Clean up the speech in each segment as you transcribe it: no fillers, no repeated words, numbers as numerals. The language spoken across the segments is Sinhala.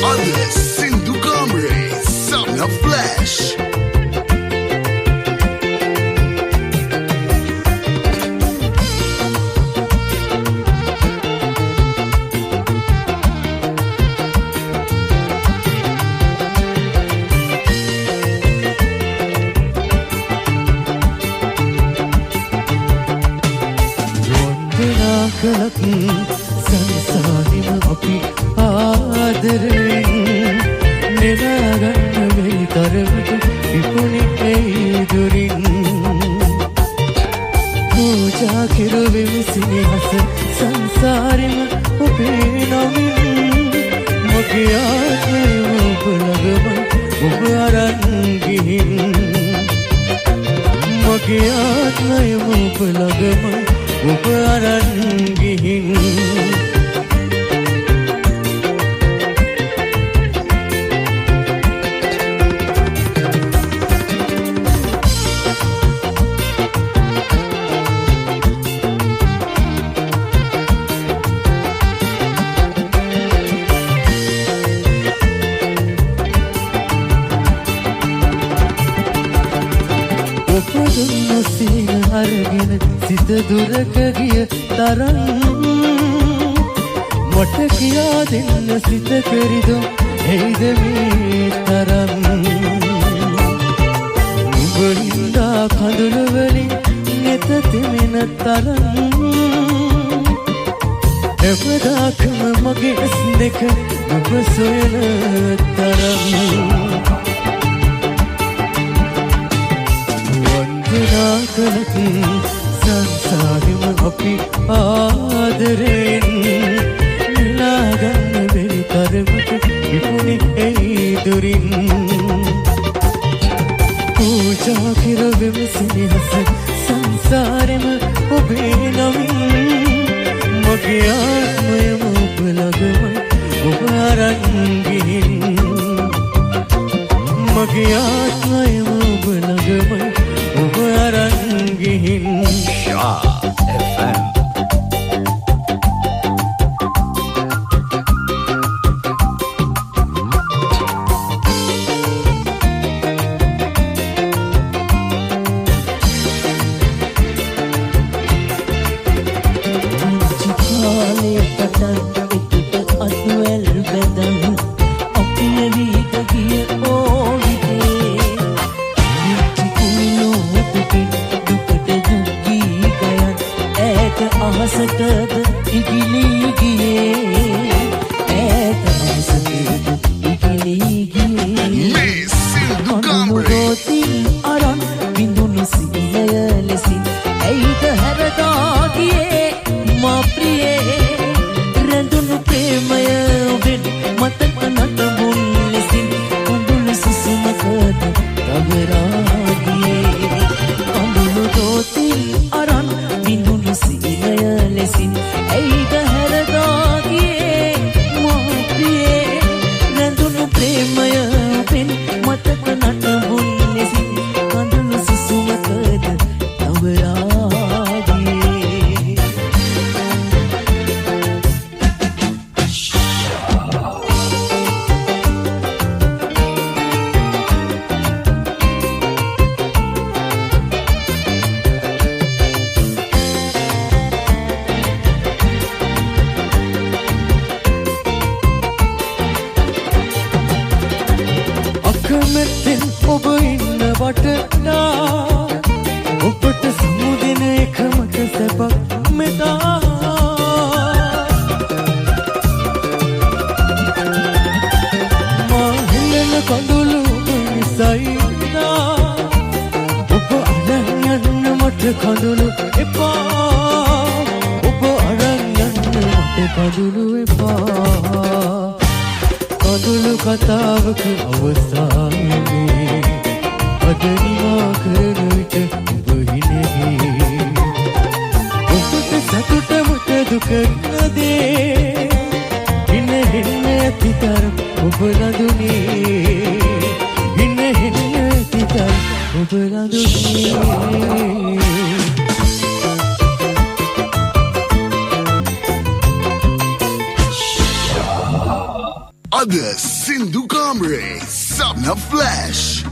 Others Sindhu Kamre, Son of Flesh. සංසාරිම අපි ආදරෙන් නෙලාගන්න වෙයි තරමට විපුණි ඒ දුරින් පූජා කෙරුවෙමි සිනහස සංසාරිම ඔබේ නමින් මගේ ආත්මය ඔබ ළඟම ඔබ අරන් ගිහින් මගේ ආත්මය ඔබ ළඟම ඔබ අරන් ගිහින් ඔබදුන්න සීන අරගෙන සිත දුරක ගිය තරම් මට කියා දෙන්න සිත කෙරිදු එයිද මේ තරම් නුඹින්දා කඳුළු වලින් නෙත තෙමෙන තරම් එවදාකම මගේ ඇස් දෙක ඔබ සොයන තරම් වන්දනාකලති සංසාරිම අපි ආදරෙන් නෙලාගන්න බැරි තරමට විපුණි ඒ දුරින් පූජා කෙරුවෙමි සිනහස සංසාරෙම ඔබේ නමින් මගේ ආත්මයම ඔබ ළඟම ඔබ අරන් ගිහින් මගේ ආත්මයම ඔබ ළඟම ඔබ අරන් ගිහින් Shah FM. Others Sindhu Kamre, Sabna Flash.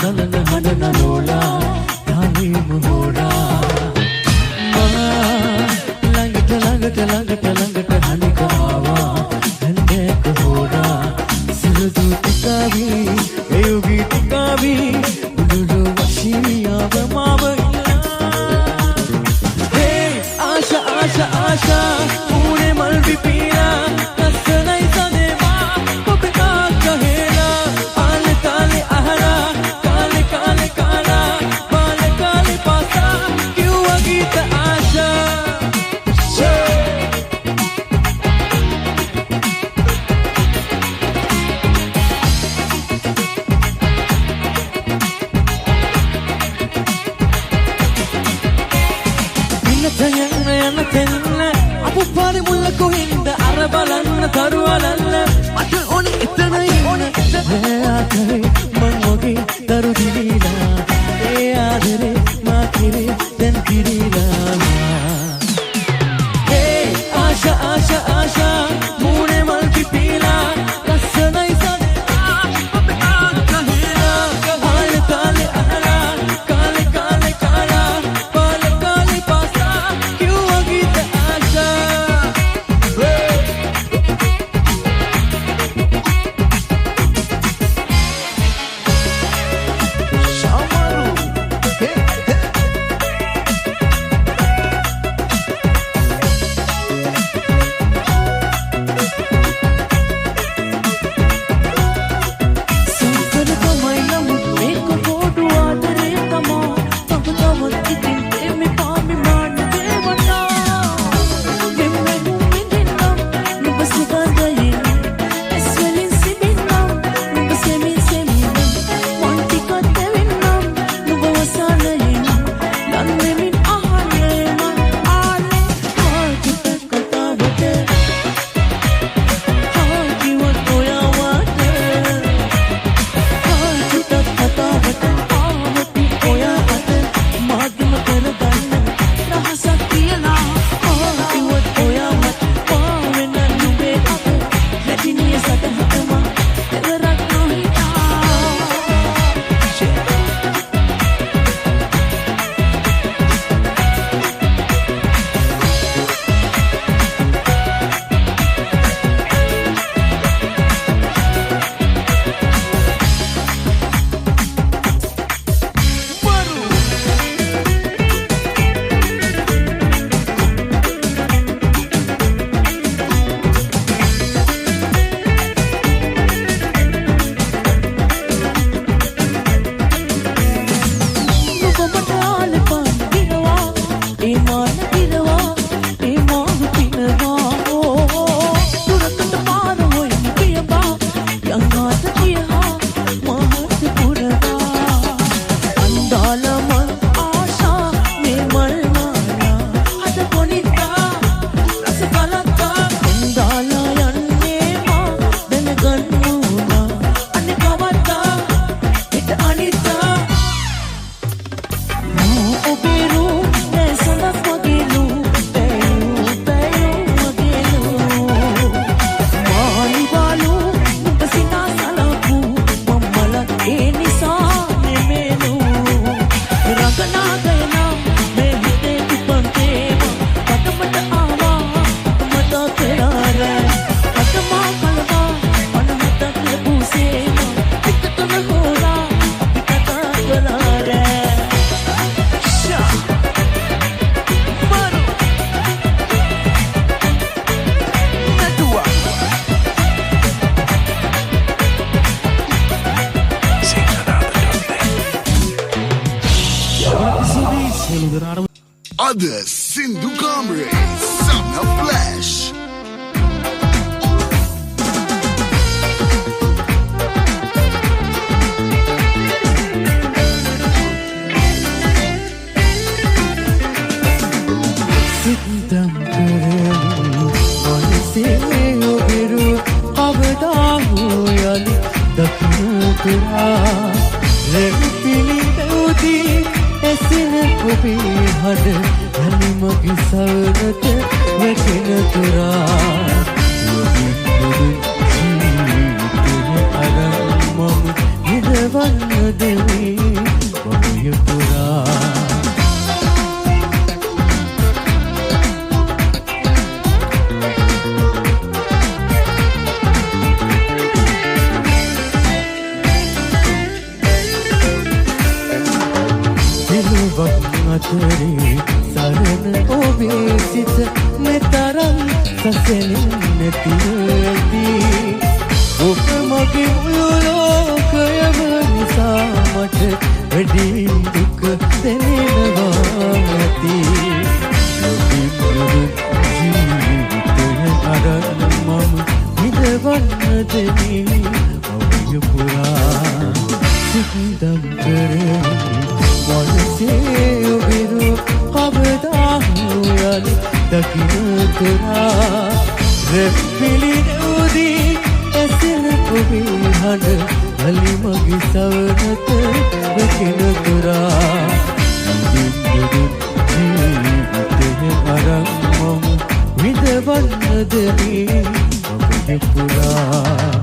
Salana hadana lola dhani mohora langata hani kawa hande kohora sirdu tikavi eyugi tikavi ululu washimiya bamawa hey asha asha asha pure malvi pira kasanai sadeva popika kahela ale tale ahara Arabalana tarualana mata oni itana ina aakare mangoge taru dilila e adere makire den dilila hey asha asha asha mune malki pila kasanai sade kahela kale kale ahla kale kale kala kale kale pasa kyun agita asha Others Sindhu Kamre, Sabna Flash. මනසේ ඔබිරු කවදා හෝ යලි දකින්න තුරා ලෙපිලි උදී එසින ඔබේ හඩ යලි මගේ සවනට වැටෙන තුරා ජීවිතේ අරන් මම හිතවන්න දෙවි ඔබේ පුරා අතරේ සරණ ඔබේ සිත මෙතරම් සැසෙන්නේ නැතිවදී ඔබ මගේ මුළු ලෝකයම නිසා මට වැඩි දුක දැනෙනවා ඇති ජීවිතය අරන් මම හිතවන්න දෙමි ඔබය පුරා සිතම් කරේ මනසේ ඔබිරු කවදා හෝ යලි දකින්න තුරා රැපිලි උදී එසින ඔබේ හඬ යලි මගේ සවනට වැටෙන තුරා ජීවිතේ අරන් මම විඳවන්න දෙමි ඔබේ පුරා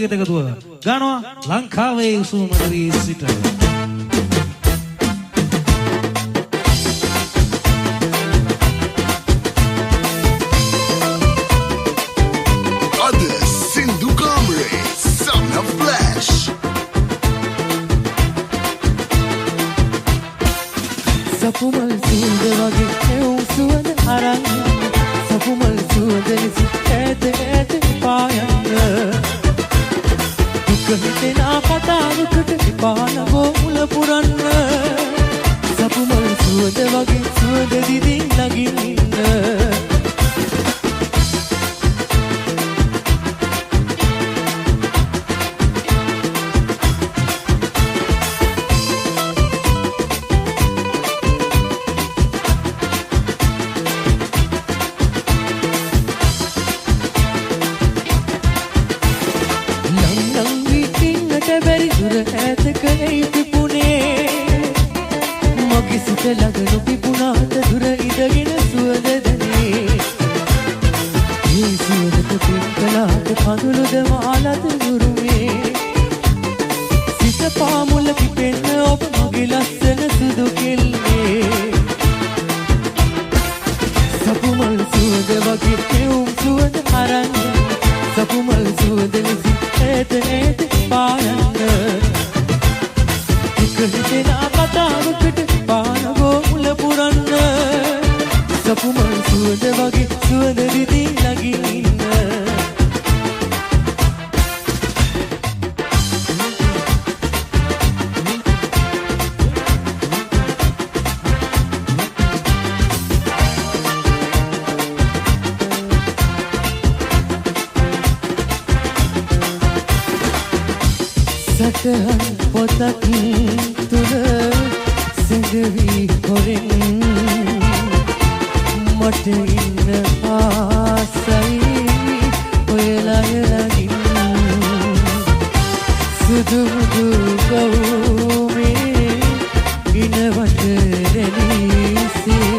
ගීත එකතුව ගානවා ලංකාවේ උසුම නගරී සිට. සපුමල් සුවඳ වගේ එවුම් සුවඳ අරන් සපුමල් සුවඳ ලෙස ඈත ඈත පායන්න දුක හිතෙනා කතාවකට පානවෝ මුල පුරන්න සපුමල් සුවඳ වගේ සුවඳ දිදී නගින්න ලගනු පිපුණාට දුර ඉඳගෙන සුවඳ දැනේ මේ සුවඳට පින් කළාට කඳුළුද මාලද දුරුමේ සිත පාමුල පිපෙන්න ඔබ මගේ ලස්සන සුදු කෙල්ලේ සපුමල් සුවඳ වගේ එවුම් සුවඳ අරන් සපුමල් සුවඳ ලෙස ඈත ඈත පායන්න දුක හිතෙනා කතාවකට පානවෝ මුල පුරන්න සපුමල් සුවඳ වගේ සුවඳ දිදී නගින්න සටහන් පොතක් තුල සිඳවි හොරෙන් මට ඉන්න ආසයි ඔයලා යලගින් සුදු මුදු කවුමේ ඉනවට රැලීසේ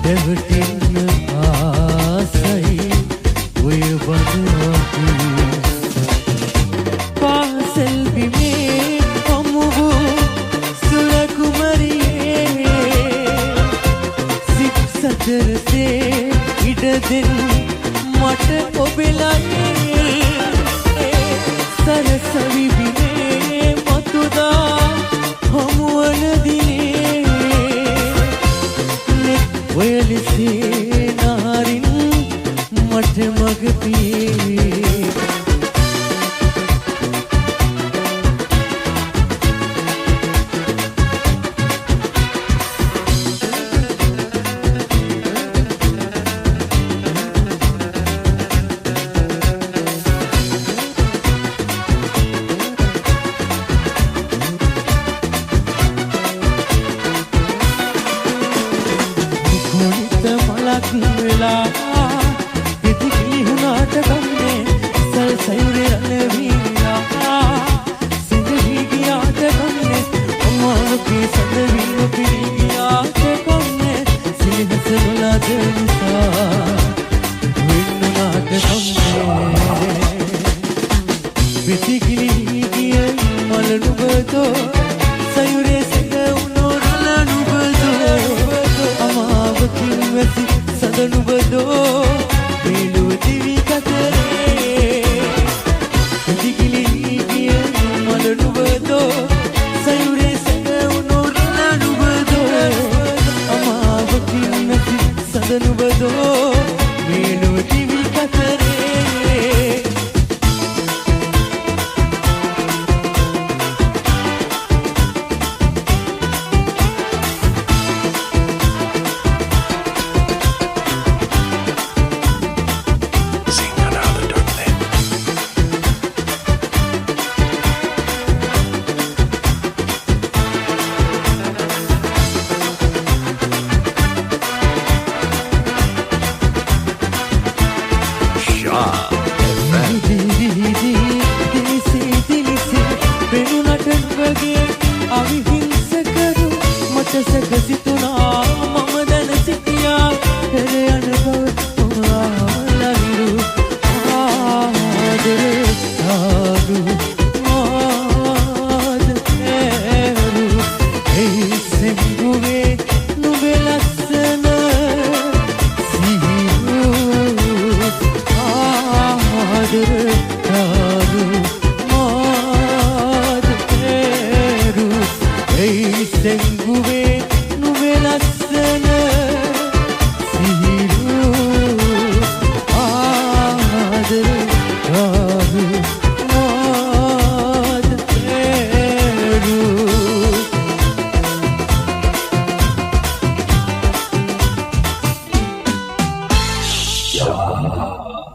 දෙවටින්න ආසයි ඔය බඳවී පාසල් බිමේ අමුහු සතරසේ ඉඩ දෙන්න මට ඔබලගේ සරසවි බිමේ මතුදා හමුවන දිනේ නෙත් ඔයලසේ නාරින් මට මග පියේ Show.